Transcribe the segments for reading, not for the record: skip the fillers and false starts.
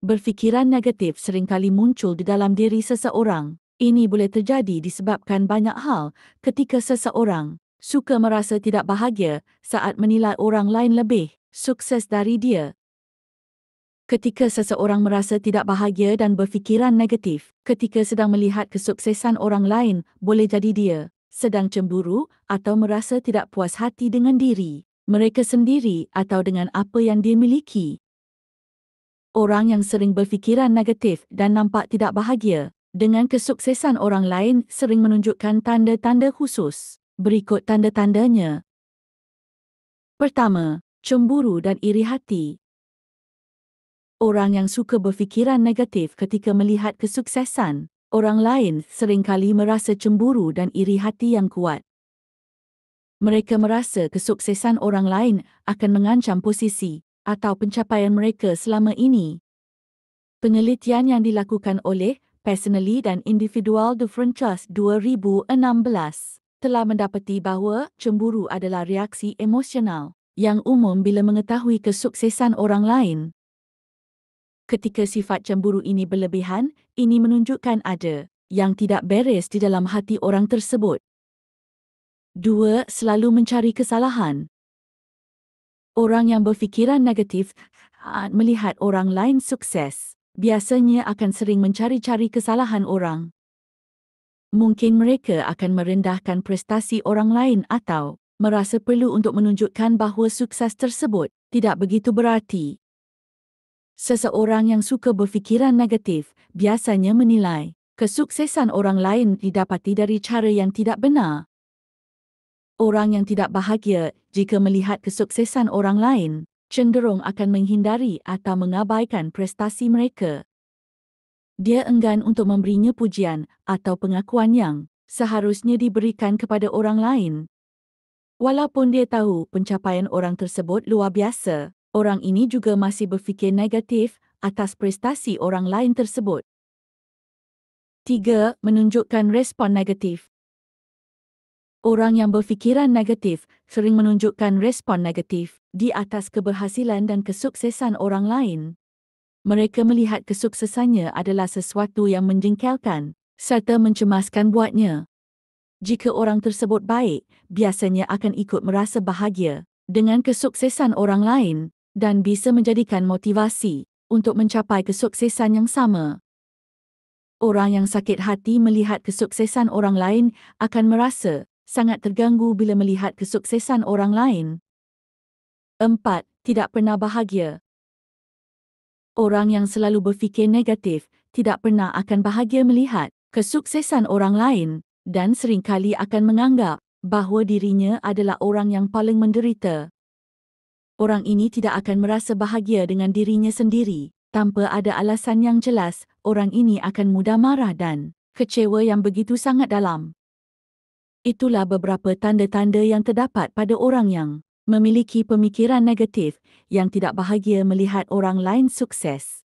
Berfikiran negatif seringkali muncul di dalam diri seseorang. Ini boleh terjadi disebabkan banyak hal ketika seseorang suka merasa tidak bahagia saat menilai orang lain lebih sukses dari dia. Ketika seseorang merasa tidak bahagia dan berfikiran negatif ketika sedang melihat kesuksesan orang lain, boleh jadi dia sedang cemburu atau merasa tidak puas hati dengan diri mereka sendiri atau dengan apa yang dia miliki. Orang yang sering berfikiran negatif dan nampak tidak bahagia dengan kesuksesan orang lain sering menunjukkan tanda-tanda khusus. Berikut tanda-tandanya. Pertama, cemburu dan iri hati. Orang yang suka berfikiran negatif ketika melihat kesuksesan orang lain seringkali merasa cemburu dan iri hati yang kuat. Mereka merasa kesuksesan orang lain akan mengancam posisi atau pencapaian mereka selama ini. Penelitian yang dilakukan oleh Personally dan Individual Differences 2016 telah mendapati bahawa cemburu adalah reaksi emosional yang umum bila mengetahui kesuksesan orang lain. Ketika sifat cemburu ini berlebihan, ini menunjukkan ada yang tidak beres di dalam hati orang tersebut. 2. Selalu mencari kesalahan. Orang yang berfikiran negatif saat melihat orang lain sukses biasanya akan sering mencari-cari kesalahan orang. Mungkin mereka akan merendahkan prestasi orang lain atau merasa perlu untuk menunjukkan bahawa sukses tersebut tidak begitu berarti. Seseorang yang suka berfikiran negatif biasanya menilai kesuksesan orang lain didapati dari cara yang tidak benar. Orang yang tidak bahagia jika melihat kesuksesan orang lain cenderung akan menghindari atau mengabaikan prestasi mereka. Dia enggan untuk memberinya pujian atau pengakuan yang seharusnya diberikan kepada orang lain. Walaupun dia tahu pencapaian orang tersebut luar biasa, orang ini juga masih berfikir negatif atas prestasi orang lain tersebut. 3. Menunjukkan respon negatif. Orang yang berfikiran negatif sering menunjukkan respon negatif di atas keberhasilan dan kesuksesan orang lain. Mereka melihat kesuksesannya adalah sesuatu yang menjengkelkan serta mencemaskan buatnya. Jika orang tersebut baik, biasanya akan ikut merasa bahagia dengan kesuksesan orang lain dan bisa menjadikan motivasi untuk mencapai kesuksesan yang sama. Orang yang sakit hati melihat kesuksesan orang lain akan merasa sangat terganggu bila melihat kesuksesan orang lain. 4. Tidak pernah bahagia. Orang yang selalu berfikir negatif tidak pernah akan bahagia melihat kesuksesan orang lain dan seringkali akan menganggap bahawa dirinya adalah orang yang paling menderita. Orang ini tidak akan merasa bahagia dengan dirinya sendiri. Tanpa ada alasan yang jelas, orang ini akan mudah marah dan kecewa yang begitu sangat dalam. Itulah beberapa tanda-tanda yang terdapat pada orang yang memiliki pemikiran negatif yang tidak bahagia melihat orang lain sukses.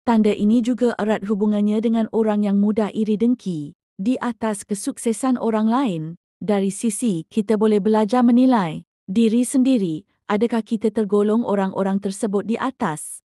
Tanda ini juga erat hubungannya dengan orang yang mudah iri dengki di atas kesuksesan orang lain. Dari sisi kita boleh belajar menilai diri sendiri, adakah kita tergolong orang-orang tersebut di atas.